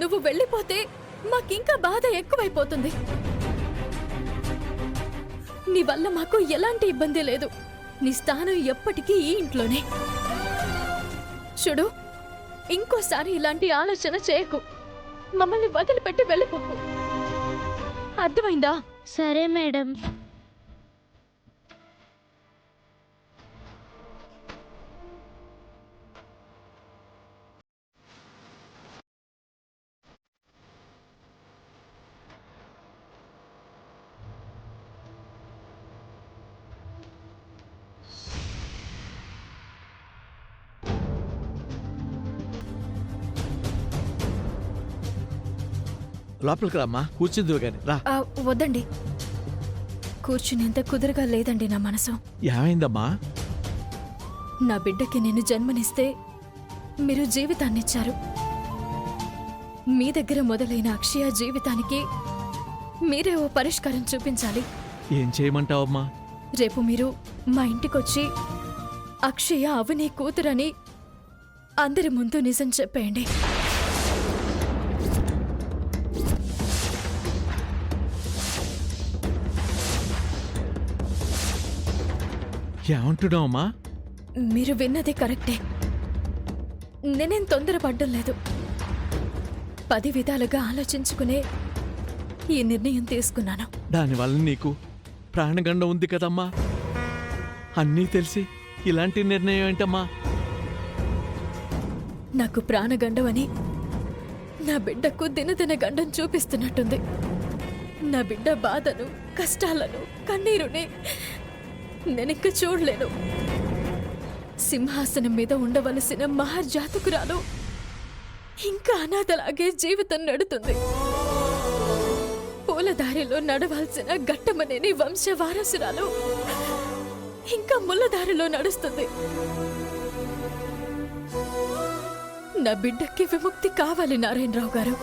నువ్వు వెళ్ళిపోతే మాకింకా బాధ ఎక్కువైపోతుంది. నీ వల్ల మాకు ఎలాంటి ఇబ్బంది లేదు. నీ స్థానం ఎప్పటికీ ఈ ఇంట్లోనే. చూడు, ఇంకోసారి ఇలాంటి ఆలోచన చేయకు. మమ్మల్ని వదిలిపెట్టి వెళ్ళిపోకు. అర్థమైందా? సరే మేడం. లోపలికి రామ్మా, కూర్చుంది కానీ రా. వద్దండి, కూర్చునేంత కుదురుగా లేదండి నా మనసు. ఏమైందమ్మా? నా బిడ్డకి నేను జన్మనిస్తే మీరు జీవితాన్నిచ్చారు. మీ దగ్గర మొదలైన అక్షయ జీవితానికి మీరే ఓ పరిష్కారం చూపించాలి. ఏం చేయమంటావమ్మా? రేపు మీరు మా ఇంటికొచ్చి అక్షయ అవని కూతురని అందరి ముందు నిజం చెప్పేయండి. ఏమంటున్నావమ్మా? మీరు విన్నది కరెక్టే. నేనేం తొందరపడ్డం లేదు. 10 విధాలుగా ఆలోచించుకునే ఈ నిర్ణయం తీసుకున్నాను. దానివల్ల నీకు ప్రాణగండం ఉంది కదమ్మా. అన్నీ తెలిసి ఇలాంటి నిర్ణయం ఏంటమ్మా? నాకు ప్రాణగండవని నా బిడ్డకు దినదిన గండం చూపిస్తున్నట్టుంది. నా బిడ్డ బాధను, కష్టాలను, కన్నీరుని నేనింక చూడలేను. సింహాసనం మీద ఉండవలసిన మహర్జాతకురాలు ఇంకా అనాథలాగే జీవితం నడుతుంది. పూలదారిలో నడవాల్సిన గట్టమనేని వంశవారసురాలు ఇంకా ముళ్ళదారిలో నడుస్తుంది. నా బిడ్డకి విముక్తి కావాలి నారాయణరావు గారు.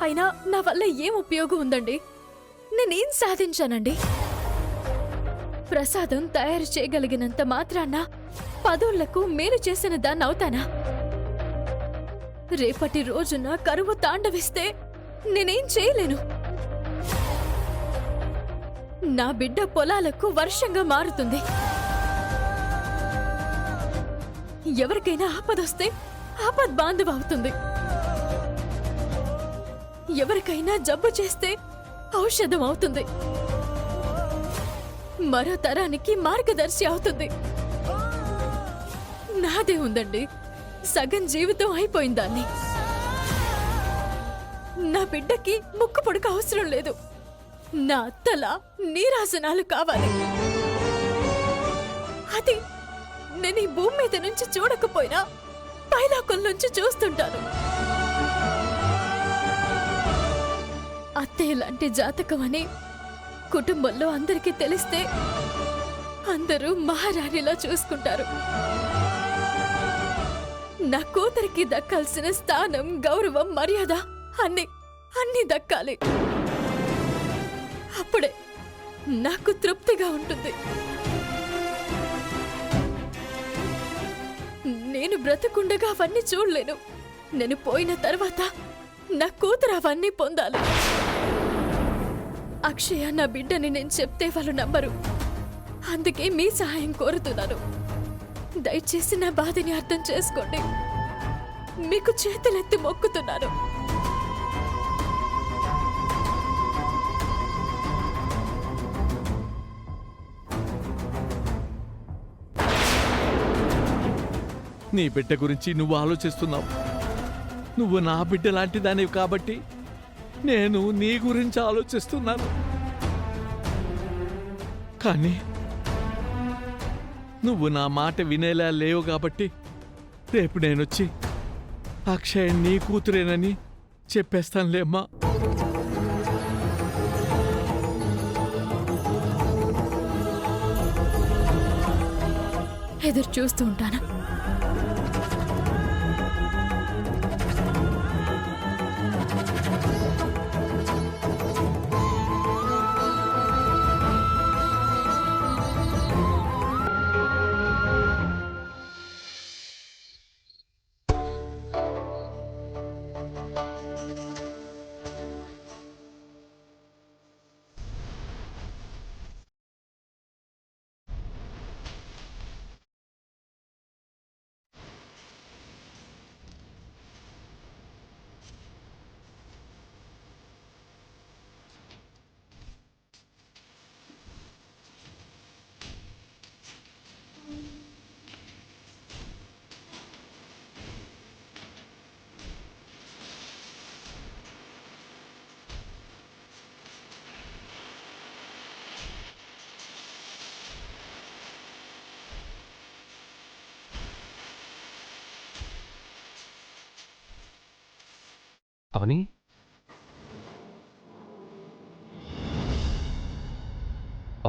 అయినా నా వల్ల ఏం ఉపయోగం ఉందండి? నేనేం సాధించానండి? ప్రసాదం తయారు చేయగలిగినంత మాత్రాన పదోళ్లకు మేలు చేసిన దాన్ని అవుతానా? రేపటి రోజున కరువు తాండవిస్తే నేనేం చేయలేను. నా బిడ్డ పొలాలకు వర్షంగా మారుతుంది. ఎవరికైనా ఆపదొస్తే ఆపద్ బాంధవ అవుతుంది. ఎవరికైనా జబ్బు చేస్తే ఔషధం అవుతుంది. మరో తరానికి మార్గదర్శి అవుతుంది. నాదే ఉందండి, సగం జీవితం అయిపోయిందాన్ని. నా బిడ్డకి ముక్కు పొడక అవసరం లేదు. నా అత్తల నీరాసనాలు కావాలి. అది నేను ఈ భూమి మీద నుంచి చూడకపోయినా పైలోకం నుంచి చూస్తుంటాను. అత్తయ్య లాంటి జాతకం అని కుటుంబంలో అందరికీ తెలిస్తే అందరూ మహారాణిలా చూసుకుంటారు. నా కూతురికి దక్కాల్సిన స్థానం, గౌరవం, మర్యాద అన్ని దక్కాలి. అప్పుడే నాకు తృప్తిగా ఉంటుంది. నేను బ్రతుకుండగా అవన్నీ చూడలేను. నేను పోయిన తర్వాత నా కూతురు అవన్నీ పొందాలి. అక్షయ నా బిడ్డని నేను చెప్తే వాళ్ళు నమ్మరు. అందుకే మీ సహాయం కోరుతున్నాను. దయచేసి నా బాధని అర్థం చేసుకోండి. మీకు చేతులెత్తి మొక్కుతున్నాను. నీ బిడ్డ గురించి నువ్వు ఆలోచిస్తున్నావు. నువ్వు నా బిడ్డ లాంటి దానివి కాబట్టి నేను నీ గురించి ఆలోచిస్తున్నాను. కానీ నువ్వు నా మాట వినేలా లేవు కాబట్టి రేపు నేనొచ్చి అక్షయ్ నీ కూతురేనని చెప్పేస్తానులేమ్మా. ఎదురు చూస్తూ ఉంటాను. అవని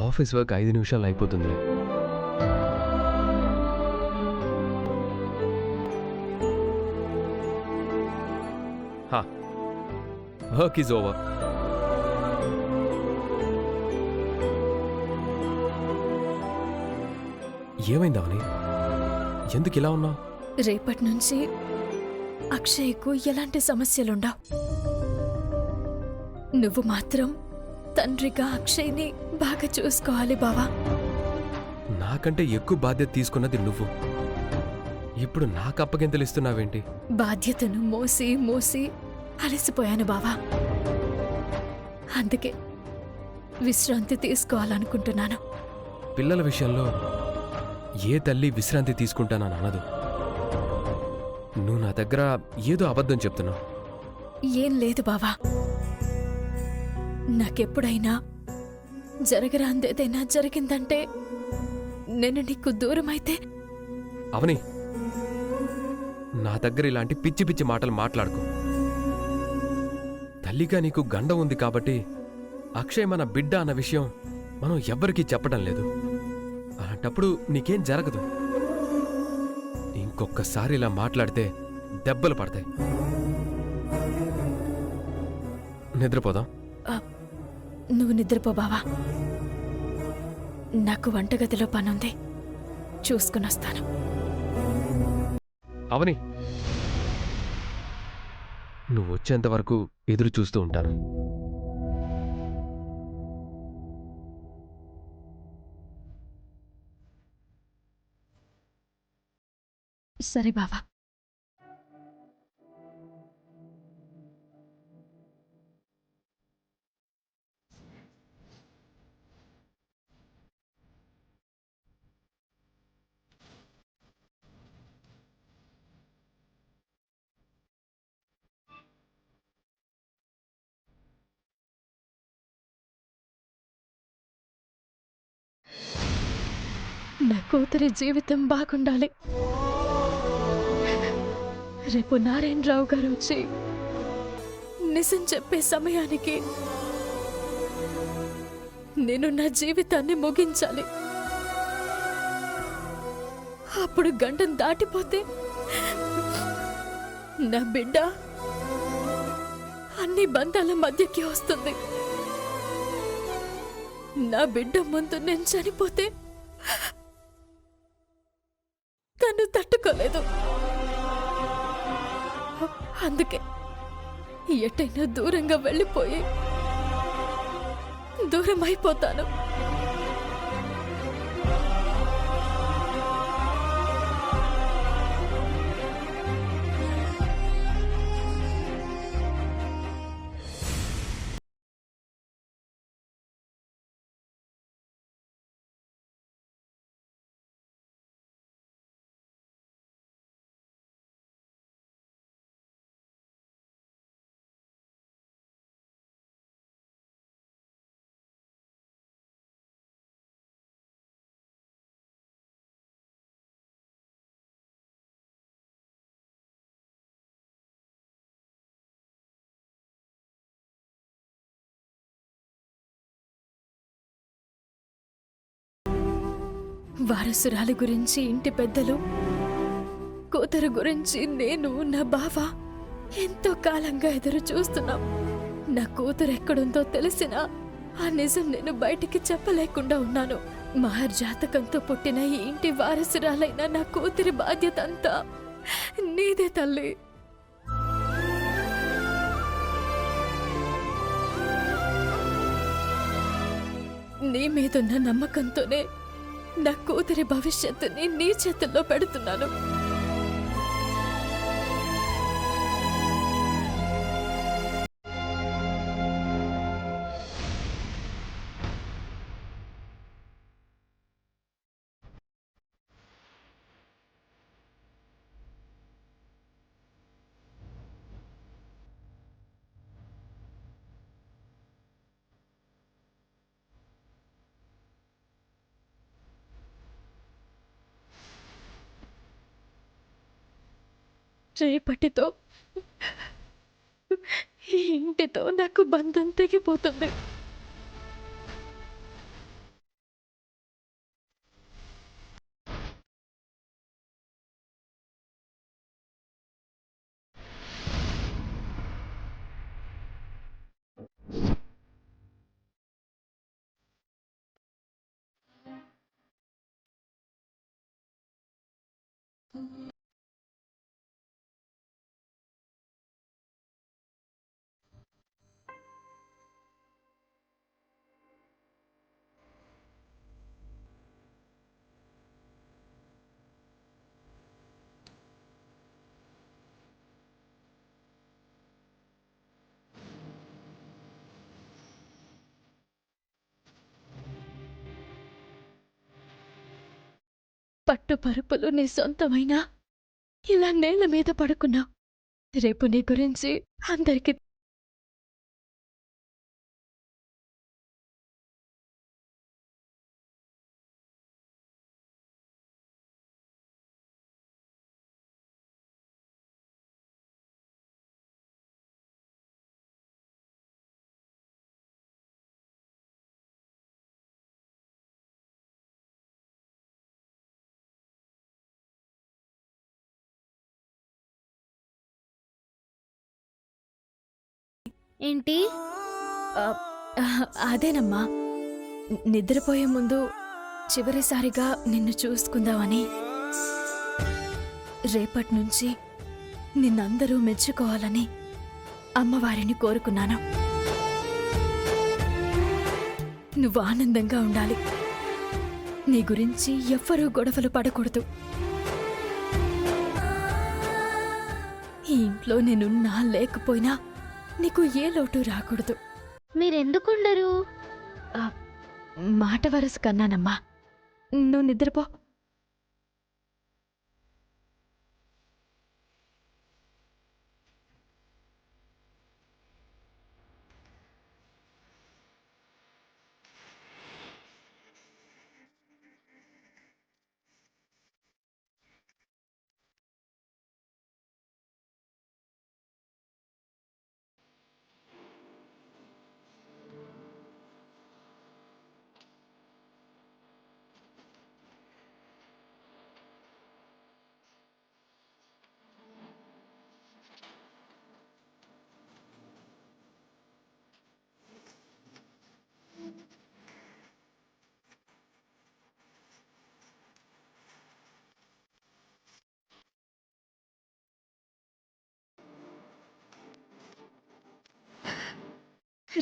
ఆఫీస్ వర్క్ 5 నిమిషాలు అయిపోతుంది. Work is over. ఏమైంది అవని? ఎందుకు ఇలా ఉన్నావు? రేపటి నుంచి అక్షయ్కు ఎలాంటి సమస్యలుండవు. నువ్వు మాత్రం తండ్రిగా అక్షయ్ని బాగా చూసుకోవాలి బావా. నాకంటే ఎక్కువ బాధ్యత తీసుకున్నది నువ్వు. ఇప్పుడు నాకు అప్పగింతలు ఇస్తున్నావేంటి? బాధ్యతను మోసి మోసి అలసిపోయాను బావా. అందుకే విశ్రాంతి తీసుకోవాలనుకుంటున్నాను. పిల్లల విషయంలో ఏ తల్లి విశ్రాంతి తీసుకుంటానని అనదు. నువ్వు నా దగ్గర ఏదో అబద్ధం చెప్తున్నావు. ఏం లేదు బావా. నాకెప్పుడైనా జరగరాందేదైనా జరిగిందంటే నేను నీకు దూరమైతే అవని, నా దగ్గర ఇలాంటి పిచ్చి పిచ్చి మాటలు మాట్లాడుకో. తల్లిగా నీకు గండం ఉంది కాబట్టి అక్షయ్ మన బిడ్డ అన్న విషయం మనం ఎవ్వరికీ చెప్పడం లేదు. అలాంటప్పుడు నీకేం జరగదు. ఇంకొకసారి ఇలా మాట్లాడితే దెబ్బలు పడతాయి. నిద్రపోదాం. నువ్వు నిద్రపో బావా. నాకు వంటగదిలో పనుంది, చూసుకుని వస్తాను. అవని, నువ్వు వచ్చేంత వరకు ఎదురు చూస్తూ ఉంటాను. సరే బావా. నా కూతురి జీవితం బాగుండాలి. రేపు నారాయణరావు గారు వచ్చి నిజం చెప్పే సమయానికి నేను నా జీవితాన్ని ముగించాలి. అప్పుడు గండం దాటిపోతే నా బిడ్డ అన్ని బంధాల మధ్యకి వస్తుంది. నా బిడ్డ ముందు నేను చనిపోతే తను తట్టుకోలేదు. అందుకే ఎటైనా దూరంగా వెళ్ళిపోయి దూరం అయిపోతాను. వారసురాలి గురించి ఇంటి పెద్దలు, కూతురు గురించి నేను, నా బావ ఎంతో కాలంగా ఎదురు చూస్తున్నాం. నా కూతురు ఎక్కడుందో తెలిసినా ఆ నిజం నేను బయటికి చెప్పలేకుండా ఉన్నాను. మహర్ జాతకంతో పుట్టిన ఈ ఇంటి వారసురాలైన నా కూతురి బాధ్యత అంతా నీదే తల్లి. నీ మీదున్న నమ్మకంతోనే నా కూతురి భవిష్యత్తుని నీ చేతుల్లో పెడుతున్నాను. రేపటితో ఈ ఇంటితో నాకు బంధం తెగిపోతుంది. పట్టు పరుపులు నీ సొంతమైనా ఇలా నేల మీద పడుకున్నావు. రేపు నీ గురించి అందరికి ఏంటి? అదేనమ్మా, నిద్రపోయే ముందు చివరిసారిగా నిన్ను చూసుకుందామని. రేపటి నుంచి నిన్నందరూ మెచ్చుకోవాలని అమ్మవారిని కోరుకున్నాను. నువ్వు ఆనందంగా ఉండాలి. నీ గురించి ఎవ్వరూ గొడవలు పడకూడదు. ఈ ఇంట్లో నేనున్నా లేకపోయినా నీకు ఏ లోటు రాకూడదు. మీరెందుకుండరు? మాట వరస కన్నానమ్మా. నువ్వు నిద్రపో.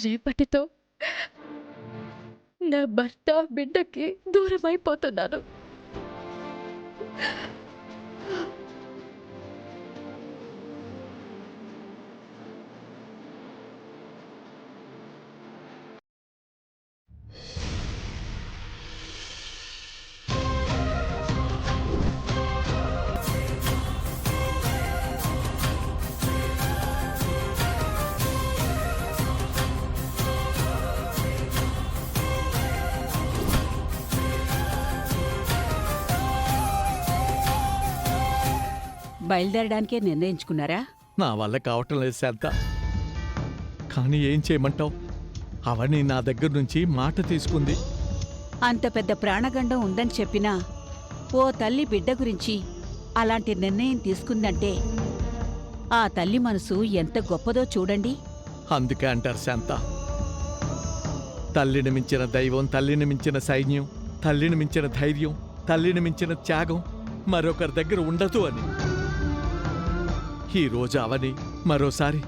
రేపటితో నా భర్త బిడ్డకి దూరమైపోతున్నాను. బయలుదేరడానికే నిర్ణయించుకున్నారా? నా వల్ల కావటం లేదు శాంత. కానీ ఏం చేయమంటావు? అవని నా దగ్గర నుంచి మాట తీసుకుంది. అంత పెద్ద ప్రాణగండం ఉందని చెప్పినా ఓ తల్లి బిడ్డ గురించి అలాంటి నిర్ణయం తీసుకుందంటే ఆ తల్లి మనసు ఎంత గొప్పదో చూడండి. అందుకే అంటారు శాంత, తల్లిని మించిన దైవం, తల్లిని మించిన సైన్యం, తల్లిని మించిన ధైర్యం, తల్లిని మించిన త్యాగం మరొకరి దగ్గర ఉండదు అని. ఈ రోజు అవని మరోసారి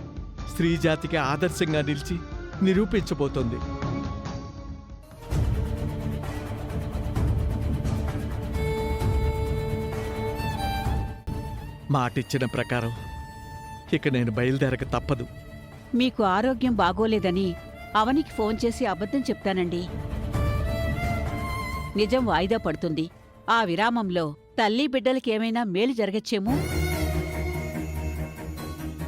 స్త్రీ జాతికి ఆదర్శంగా నిలిచి నిరూపించబోతోంది. మాటిచ్చిన ప్రకారం ఇక నేను బయలుదేరక తప్పదు. మీకు ఆరోగ్యం బాగోలేదని అవనికి ఫోన్ చేసి అబద్ధం చెప్తానండి. నిజం వాయిదా పడుతుంది. ఆ విరామంలో తల్లి బిడ్డలకేమైనా మేలు జరగచ్చేమో.